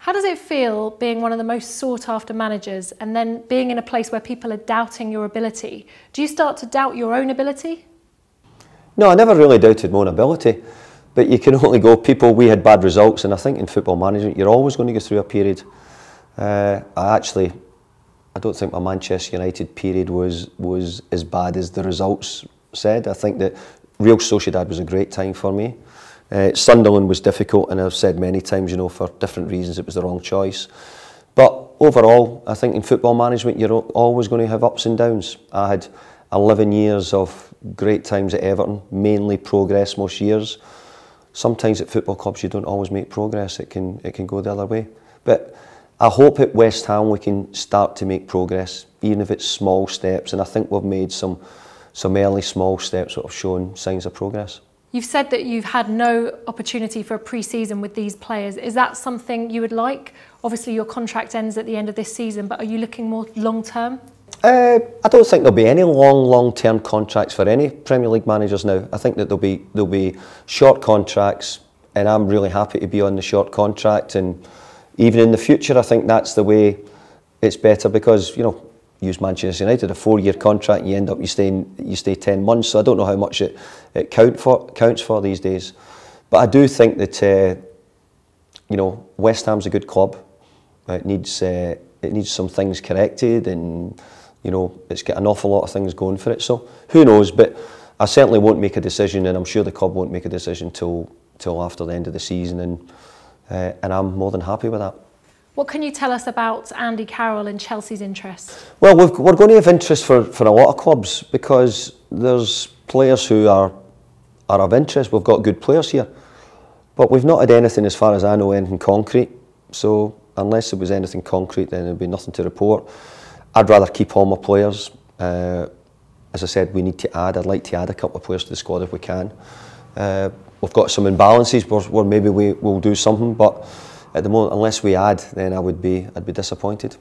How does it feel being one of the most sought after managers and then being in a place where people are doubting your ability? Do you start to doubt your own ability? No, I never really doubted my own ability, but you can only go, we had bad results, and I think in football management you're always going to go through a period. I don't think my Manchester United period was as bad as the results said. I think that Real Sociedad was a great time for me. Sunderland was difficult, and I've said many times, you know, for different reasons it was the wrong choice. But overall, I think in football management you're always going to have ups and downs. I had 11 years of great times at Everton, mainly progress most years. Sometimes at football clubs you don't always make progress, it can go the other way. But I hope at West Ham we can start to make progress, even if it's small steps, and I think we've made some early small steps that have shown signs of progress. You've said that you've had no opportunity for a pre-season with these players. Is that something you would like? Obviously your contract ends at the end of this season, but are you looking more long-term? I don't think there'll be any long-term contracts for any Premier League managers now. I think that there'll be short contracts, and I'm really happy to be on the short contract. And even in the future, I think that's the way it's better, because, you know, use Manchester United, a 4-year contract, you stay 10 months. So I don't know how much it counts for these days. But I do think that you know, West Ham's a good club. It needs some things corrected, and you know, it's got an awful lot of things going for it. So who knows? But I certainly won't make a decision, and I'm sure the club won't make a decision till after the end of the season, and I'm more than happy with that. What can you tell us about Andy Carroll and Chelsea's interest? Well, we're going to have interest for a lot of clubs, because there's players who are of interest. We've got good players here, but we've not had anything, as far as I know, anything concrete. So unless there was anything concrete, then there'd be nothing to report. I'd rather keep all my players. As I said, we need to add. I'd like to add a couple of players to the squad if we can. We've got some imbalances where maybe we'll do something, but at the moment, unless we add, then I'd be disappointed.